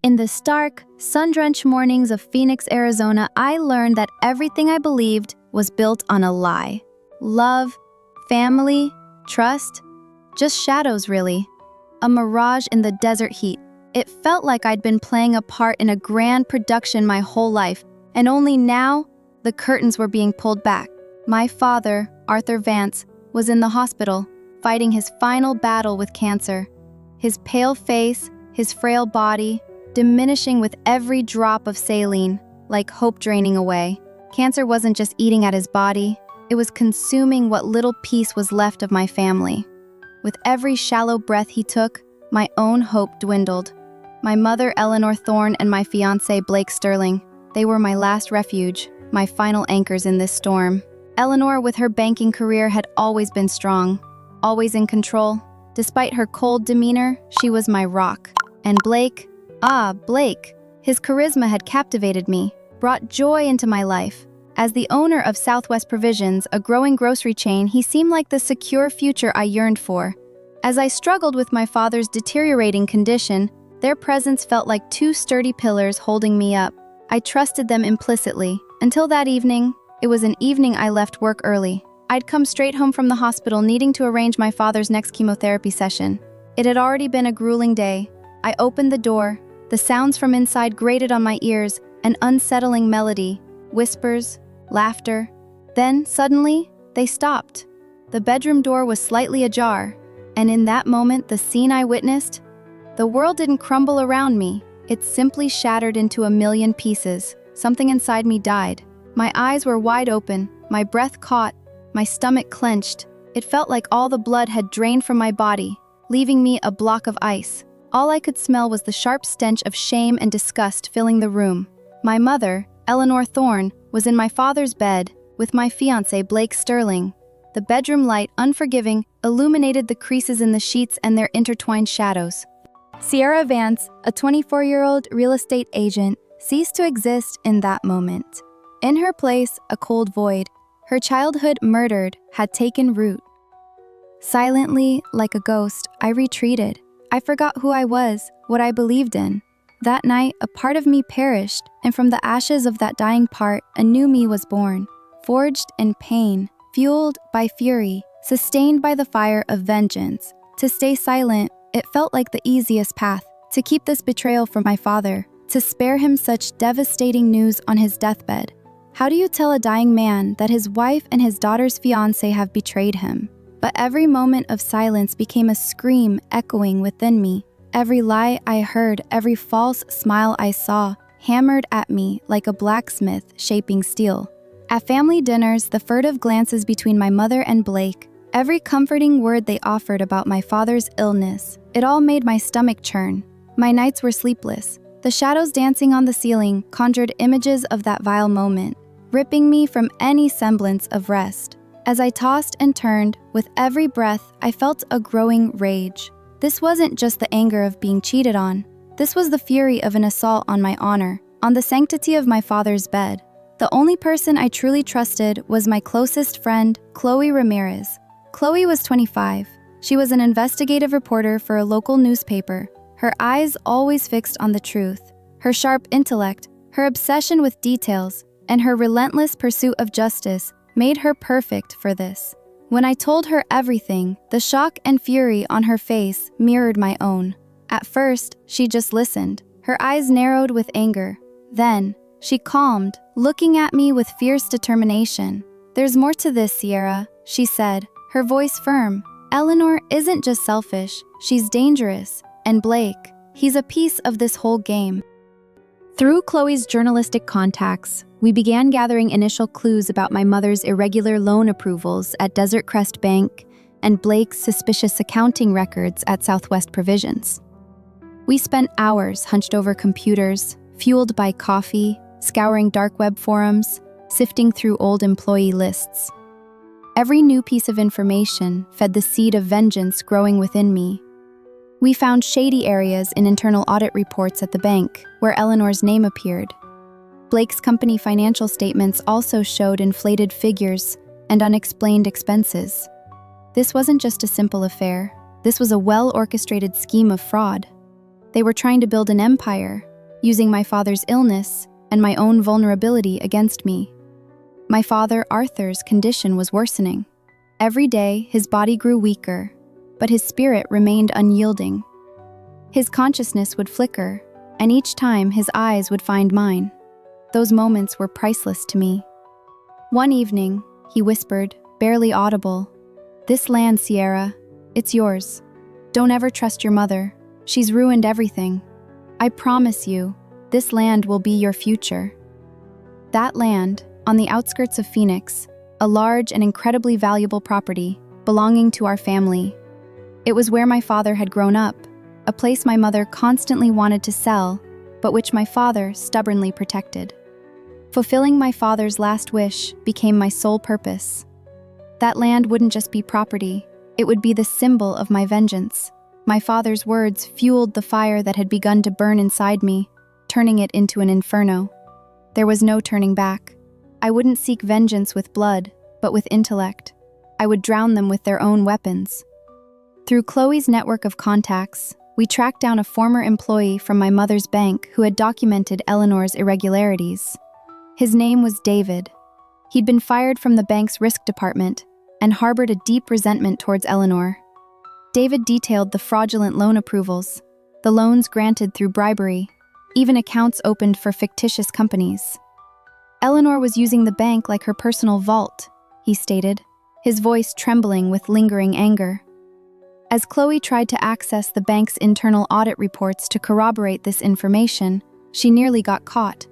In the stark, sun-drenched mornings of Phoenix, Arizona, I learned that everything I believed was built on a lie. Love, family, trust, just shadows really. A mirage in the desert heat. It felt like I'd been playing a part in a grand production my whole life, and only now, the curtains were being pulled back. My father, Arthur Vance, was in the hospital, fighting his final battle with cancer. His pale face, his frail body, diminishing with every drop of saline, like hope draining away. Cancer wasn't just eating at his body, it was consuming what little piece was left of my family. With every shallow breath he took, my own hope dwindled. My mother, Eleanor Thorne, and my fiancé, Blake Sterling, they were my last refuge, my final anchors in this storm. Eleanor, with her banking career, had always been strong, always in control. Despite her cold demeanor, she was my rock. And Blake, Blake, his charisma had captivated me, brought joy into my life. As the owner of Southwest Provisions, a growing grocery chain, he seemed like the secure future I yearned for. As I struggled with my father's deteriorating condition, their presence felt like two sturdy pillars holding me up. I trusted them implicitly. Until that evening, it was an evening I left work early. I'd come straight home from the hospital needing to arrange my father's next chemotherapy session. It had already been a grueling day. I opened the door. The sounds from inside grated on my ears, an unsettling melody, whispers, laughter. Then, suddenly, they stopped. The bedroom door was slightly ajar, and in that moment, the scene I witnessed, the world didn't crumble around me. It simply shattered into a million pieces. Something inside me died. My eyes were wide open, my breath caught, my stomach clenched. It felt like all the blood had drained from my body, leaving me a block of ice. All I could smell was the sharp stench of shame and disgust filling the room. My mother, Eleanor Thorne, was in my father's bed with my fiancé, Blake Sterling. The bedroom light, unforgiving, illuminated the creases in the sheets and their intertwined shadows. Sierra Vance, a 24-year-old real estate agent, ceased to exist in that moment. In her place, a cold void, her childhood murdered, had taken root. Silently, like a ghost, I retreated. I forgot who I was, what I believed in. That night, a part of me perished, and from the ashes of that dying part, a new me was born, forged in pain, fueled by fury, sustained by the fire of vengeance. To stay silent, it felt like the easiest path, to keep this betrayal from my father, to spare him such devastating news on his deathbed. How do you tell a dying man that his wife and his daughter's fiancé have betrayed him? But every moment of silence became a scream echoing within me. Every lie I heard, every false smile I saw, hammered at me like a blacksmith shaping steel. At family dinners, the furtive glances between my mother and Blake, every comforting word they offered about my father's illness, it all made my stomach churn. My nights were sleepless. The shadows dancing on the ceiling conjured images of that vile moment, ripping me from any semblance of rest. As I tossed and turned, with every breath, I felt a growing rage. This wasn't just the anger of being cheated on. This was the fury of an assault on my honor, on the sanctity of my father's bed. The only person I truly trusted was my closest friend, Chloe Ramirez. Chloe was 25. She was an investigative reporter for a local newspaper, her eyes always fixed on the truth. Her sharp intellect, her obsession with details, and her relentless pursuit of justice made her perfect for this. When I told her everything, the shock and fury on her face mirrored my own. At first, she just listened, her eyes narrowed with anger. Then, she calmed, looking at me with fierce determination. "There's more to this, Sierra," she said, her voice firm. "Eleanor isn't just selfish, she's dangerous. And Blake, he's a piece of this whole game." Through Chloe's journalistic contacts, we began gathering initial clues about my mother's irregular loan approvals at Desert Crest Bank and Blake's suspicious accounting records at Southwest Provisions. We spent hours hunched over computers, fueled by coffee, scouring dark web forums, sifting through old employee lists. Every new piece of information fed the seed of vengeance growing within me. We found shady areas in internal audit reports at the bank, where Eleanor's name appeared. Blake's company financial statements also showed inflated figures and unexplained expenses. This wasn't just a simple affair. This was a well-orchestrated scheme of fraud. They were trying to build an empire, using my father's illness and my own vulnerability against me. My father, Arthur's condition was worsening. Every day, his body grew weaker, but his spirit remained unyielding. His consciousness would flicker, and each time his eyes would find mine. Those moments were priceless to me. One evening, he whispered, barely audible, "This land, Sierra, it's yours. Don't ever trust your mother. She's ruined everything. I promise you, this land will be your future." That land, on the outskirts of Phoenix, a large and incredibly valuable property belonging to our family. It was where my father had grown up, a place my mother constantly wanted to sell, but which my father stubbornly protected. Fulfilling my father's last wish became my sole purpose. That land wouldn't just be property, it would be the symbol of my vengeance. My father's words fueled the fire that had begun to burn inside me, turning it into an inferno. There was no turning back. I wouldn't seek vengeance with blood, but with intellect. I would drown them with their own weapons. Through Chloe's network of contacts, we tracked down a former employee from my mother's bank who had documented Eleanor's irregularities. His name was David. He'd been fired from the bank's risk department and harbored a deep resentment towards Eleanor. David detailed the fraudulent loan approvals, the loans granted through bribery, even accounts opened for fictitious companies. Eleanor was using the bank like her personal vault, he stated, his voice trembling with lingering anger. As Chloe tried to access the bank's internal audit reports to corroborate this information, she nearly got caught.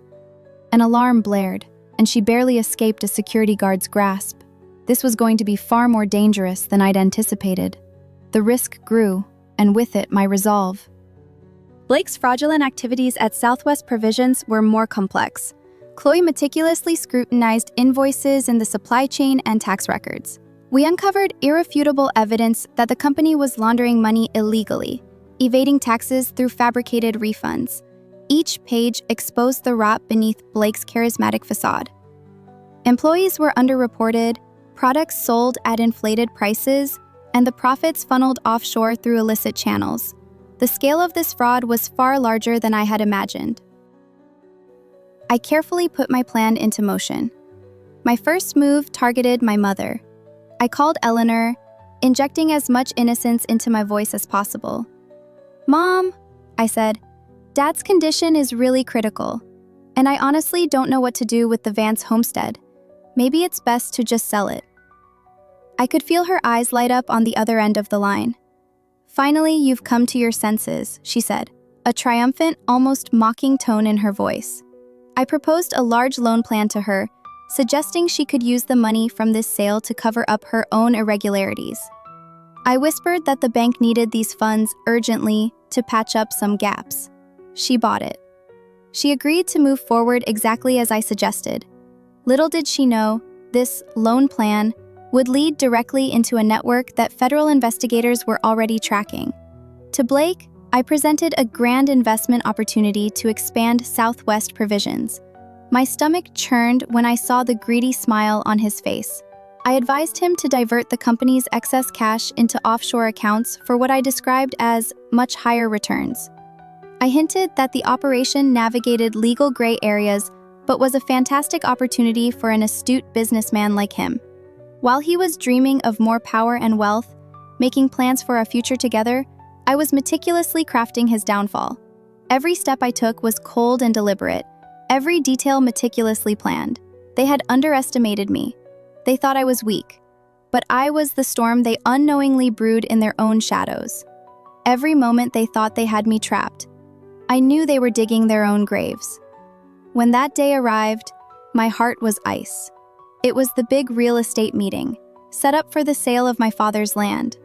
An alarm blared, and she barely escaped a security guard's grasp. This was going to be far more dangerous than I'd anticipated. The risk grew, and with it, my resolve. Blake's fraudulent activities at Southwest Provisions were more complex. Chloe meticulously scrutinized invoices in the supply chain and tax records. We uncovered irrefutable evidence that the company was laundering money illegally, evading taxes through fabricated refunds. Each page exposed the rot beneath Blake's charismatic facade. Employees were underreported, products sold at inflated prices, and the profits funneled offshore through illicit channels. The scale of this fraud was far larger than I had imagined. I carefully put my plan into motion. My first move targeted my mother. I called Eleanor, injecting as much innocence into my voice as possible. "Mom," I said, "Dad's condition is really critical, and I honestly don't know what to do with the Vance homestead. Maybe it's best to just sell it." I could feel her eyes light up on the other end of the line. "Finally, you've come to your senses," she said, a triumphant, almost mocking tone in her voice. I proposed a large loan plan to her, suggesting she could use the money from this sale to cover up her own irregularities. I whispered that the bank needed these funds urgently to patch up some gaps. She bought it. She agreed to move forward exactly as I suggested. Little did she know, this loan plan would lead directly into a network that federal investigators were already tracking. To Blake, I presented a grand investment opportunity to expand Southwest Provisions. My stomach churned when I saw the greedy smile on his face. I advised him to divert the company's excess cash into offshore accounts for what I described as much higher returns. I hinted that the operation navigated legal gray areas but was a fantastic opportunity for an astute businessman like him. While he was dreaming of more power and wealth, making plans for our future together, I was meticulously crafting his downfall. Every step I took was cold and deliberate, every detail meticulously planned. They had underestimated me. They thought I was weak, but I was the storm they unknowingly brewed in their own shadows. Every moment they thought they had me trapped. I knew they were digging their own graves. When that day arrived, my heart was ice. It was the big real estate meeting, set up for the sale of my father's land.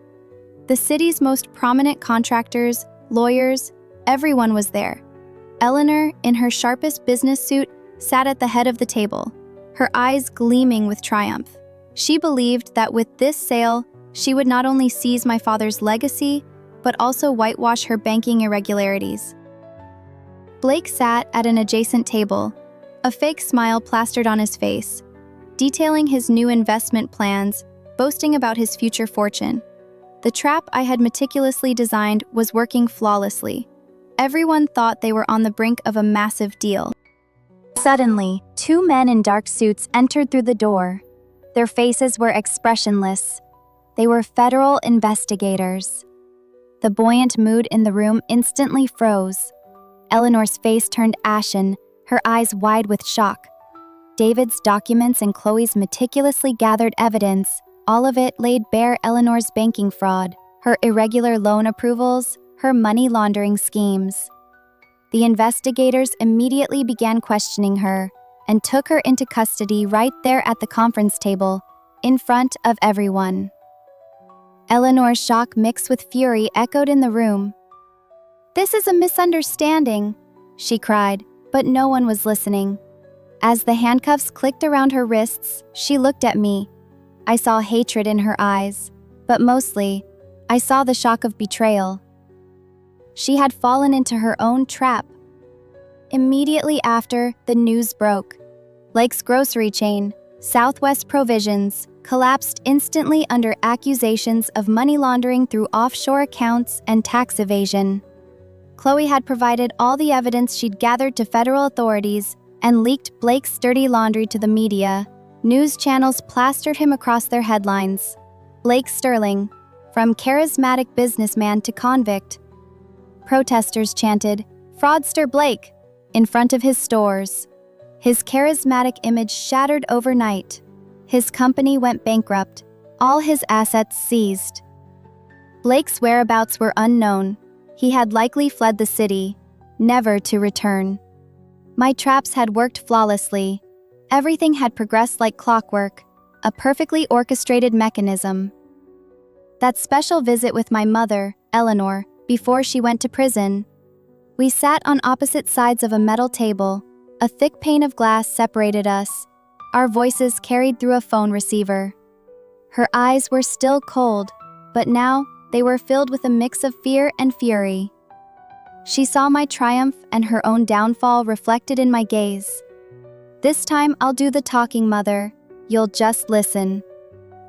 The city's most prominent contractors, lawyers, everyone was there. Eleanor, in her sharpest business suit, sat at the head of the table, her eyes gleaming with triumph. She believed that with this sale, she would not only seize my father's legacy, but also whitewash her banking irregularities. Blake sat at an adjacent table, a fake smile plastered on his face, detailing his new investment plans, boasting about his future fortune. The trap I had meticulously designed was working flawlessly. Everyone thought they were on the brink of a massive deal. Suddenly, two men in dark suits entered through the door. Their faces were expressionless. They were federal investigators. The buoyant mood in the room instantly froze. Eleanor's face turned ashen, her eyes wide with shock. David's documents and Chloe's meticulously gathered evidence, all of it laid bare Eleanor's banking fraud, her irregular loan approvals, her money laundering schemes. The investigators immediately began questioning her and took her into custody right there at the conference table, in front of everyone. Eleanor's shock mixed with fury echoed in the room. "This is a misunderstanding," she cried, but no one was listening. As the handcuffs clicked around her wrists, she looked at me. I saw hatred in her eyes, but mostly, I saw the shock of betrayal. She had fallen into her own trap. Immediately after, the news broke. Lake's grocery chain, Southwest Provisions, collapsed instantly under accusations of money laundering through offshore accounts and tax evasion. Chloe had provided all the evidence she'd gathered to federal authorities and leaked Blake's dirty laundry to the media. News channels plastered him across their headlines. Blake Sterling, from charismatic businessman to convict. Protesters chanted, "Fraudster Blake," in front of his stores. His charismatic image shattered overnight. His company went bankrupt, all his assets seized. Blake's whereabouts were unknown. He had likely fled the city, never to return. My traps had worked flawlessly. Everything had progressed like clockwork, a perfectly orchestrated mechanism. That special visit with my mother, Eleanor, before she went to prison. We sat on opposite sides of a metal table. A thick pane of glass separated us. Our voices carried through a phone receiver. Her eyes were still cold, but now they were filled with a mix of fear and fury. She saw my triumph and her own downfall reflected in my gaze. "This time I'll do the talking, Mother. You'll just listen.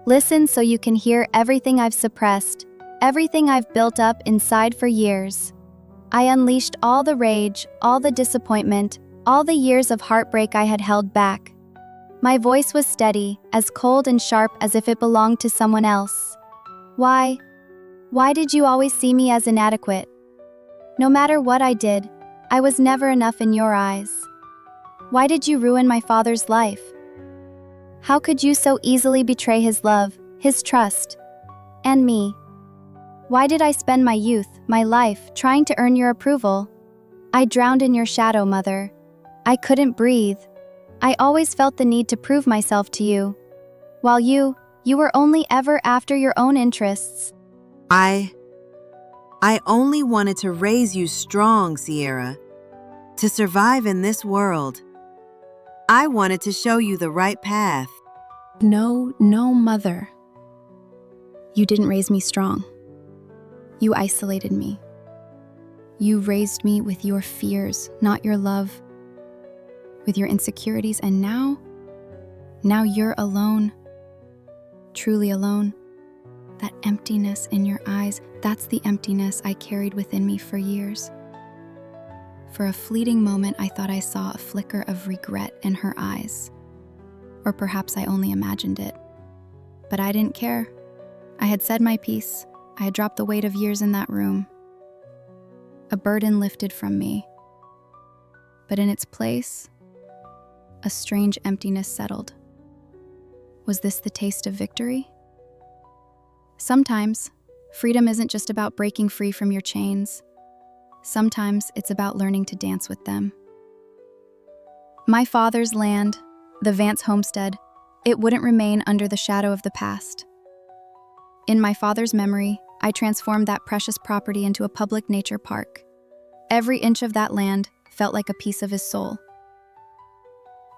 Listen so you can hear everything I've suppressed, everything I've built up inside for years." I unleashed all the rage, all the disappointment, all the years of heartbreak I had held back. My voice was steady, as cold and sharp as if it belonged to someone else. Why did you always see me as inadequate? No matter what I did, I was never enough in your eyes. Why did you ruin my father's life? How could you so easily betray his love, his trust, and me? Why did I spend my youth, my life, trying to earn your approval? I drowned in your shadow, Mother. I couldn't breathe. I always felt the need to prove myself to you, while you were only ever after your own interests. I only wanted to raise you strong, Sierra, to survive in this world. I wanted to show you the right path. No, Mother. You didn't raise me strong. You isolated me. You raised me with your fears, not your love, with your insecurities, and now you're alone, truly alone. That emptiness in your eyes, that's the emptiness I carried within me for years. For a fleeting moment, I thought I saw a flicker of regret in her eyes. Or perhaps I only imagined it. But I didn't care. I had said my piece. I had dropped the weight of years in that room. A burden lifted from me. But in its place, a strange emptiness settled. Was this the taste of victory? Sometimes, freedom isn't just about breaking free from your chains. Sometimes it's about learning to dance with them. My father's land, the Vance homestead, it wouldn't remain under the shadow of the past. In my father's memory, I transformed that precious property into a public nature park. Every inch of that land felt like a piece of his soul.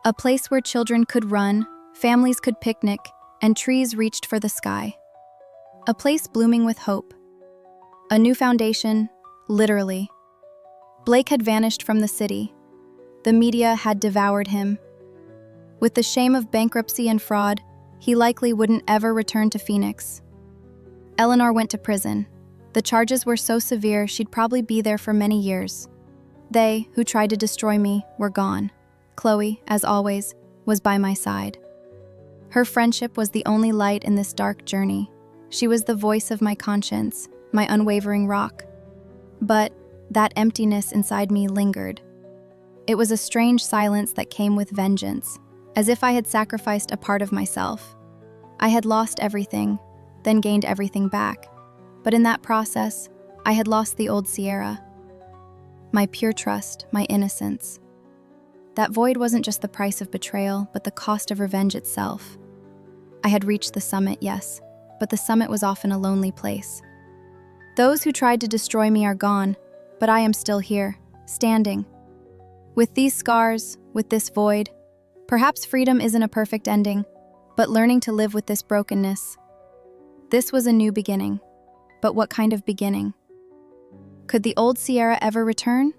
A place where children could run, families could picnic, and trees reached for the sky. A place blooming with hope. A new foundation, literally. Blake had vanished from the city. The media had devoured him. With the shame of bankruptcy and fraud, he likely wouldn't ever return to Phoenix. Eleanor went to prison. The charges were so severe she'd probably be there for many years. They, who tried to destroy me, were gone. Chloe, as always, was by my side. Her friendship was the only light in this dark journey. She was the voice of my conscience, my unwavering rock. But that emptiness inside me lingered. It was a strange silence that came with vengeance, as if I had sacrificed a part of myself. I had lost everything, then gained everything back. But in that process, I had lost the old Sierra. My pure trust, my innocence. That void wasn't just the price of betrayal, but the cost of revenge itself. I had reached the summit, yes, but the summit was often a lonely place. Those who tried to destroy me are gone, but I am still here, standing. With these scars, with this void, perhaps freedom isn't a perfect ending, but learning to live with this brokenness. This was a new beginning, but what kind of beginning? Could the old Sierra ever return?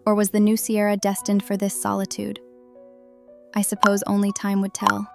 Or was the new Sierra destined for this solitude? I suppose only time would tell.